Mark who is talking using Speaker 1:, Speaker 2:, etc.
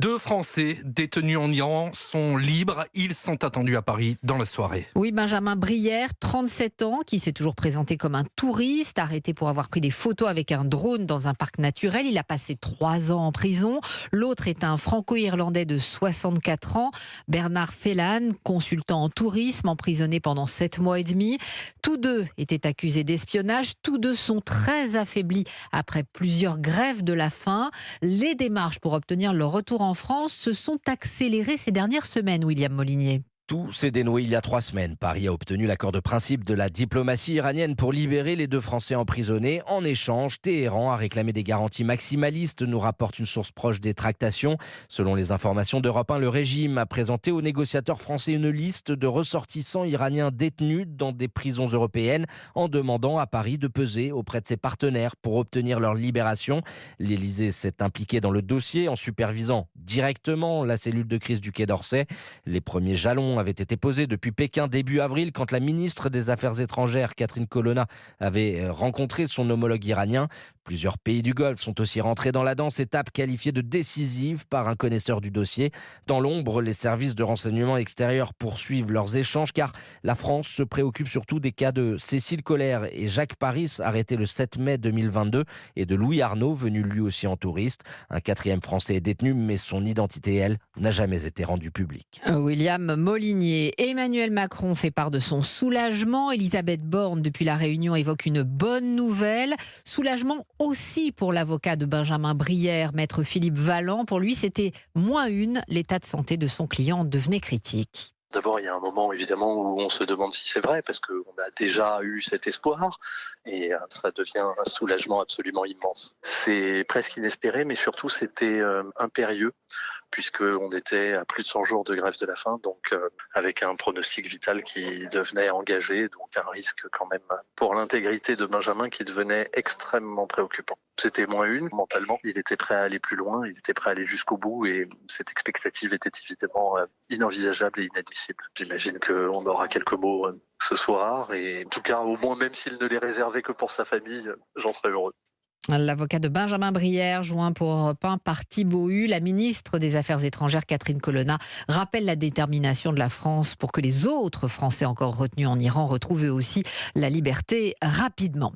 Speaker 1: Deux Français détenus en Iran sont libres. Ils sont attendus à Paris dans la soirée.
Speaker 2: Oui, Benjamin Brière, 37 ans, qui s'est toujours présenté comme un touriste, arrêté pour avoir pris des photos avec un drone dans un parc naturel. Il a passé 3 ans en prison. L'autre est un franco-irlandais de 64 ans, Bernard Fellan, consultant en tourisme, emprisonné pendant 7 mois et demi. Tous deux étaient accusés d'espionnage. Tous deux sont très affaiblis après plusieurs grèves de la faim. Les démarches pour obtenir leur retour en France se sont accélérées ces dernières semaines, William Molinier.
Speaker 3: Tout s'est dénoué il y a 3 semaines. Paris a obtenu l'accord de principe de la diplomatie iranienne pour libérer les deux Français emprisonnés. En échange, Téhéran a réclamé des garanties maximalistes, nous rapporte une source proche des tractations. Selon les informations d'Europe 1, le régime a présenté aux négociateurs français une liste de ressortissants iraniens détenus dans des prisons européennes en demandant à Paris de peser auprès de ses partenaires pour obtenir leur libération. L'Élysée s'est impliqué dans le dossier en supervisant directement la cellule de crise du Quai d'Orsay. Les premiers jalons avait été posé depuis Pékin début avril quand la ministre des Affaires étrangères, Catherine Colonna, avait rencontré son homologue iranien. Plusieurs pays du Golfe sont aussi rentrés dans la danse, étape qualifiée de décisive par un connaisseur du dossier. Dans l'ombre, les services de renseignement extérieurs poursuivent leurs échanges car la France se préoccupe surtout des cas de Cécile Collère et Jacques Paris, arrêtés le 7 mai 2022, et de Louis Arnaud, venu lui aussi en touriste. Un quatrième Français est détenu, mais son identité, elle, n'a jamais été rendue publique.
Speaker 2: William Molinier. Emmanuel Macron fait part de son soulagement. Elisabeth Borne, depuis la Réunion, évoque une bonne nouvelle. Soulagement aussi pour l'avocat de Benjamin Brière, maître Philippe Valland. Pour lui, c'était -1. L'état de santé de son client devenait critique.
Speaker 4: D'abord, il y a un moment évidemment où on se demande si c'est vrai, parce qu'on a déjà eu cet espoir, et ça devient un soulagement absolument immense. C'est presque inespéré, mais surtout c'était impérieux, puisqu'on était à plus de 100 jours de grève de la faim, donc avec un pronostic vital qui devenait engagé, donc un risque quand même pour l'intégrité de Benjamin qui devenait extrêmement préoccupant. C'était -1, mentalement, il était prêt à aller plus loin, il était prêt à aller jusqu'au bout, et cette expectative était évidemment inenvisageable et inadmissible. J'imagine qu'on aura quelques mots ce soir, et en tout cas, au moins, même s'il ne les réservait que pour sa famille, j'en serais heureux.
Speaker 2: L'avocat de Benjamin Brière, joint pour Europe 1 par Thibault Hu, la ministre des Affaires étrangères, Catherine Colonna, rappelle la détermination de la France pour que les autres Français encore retenus en Iran retrouvent eux aussi la liberté rapidement.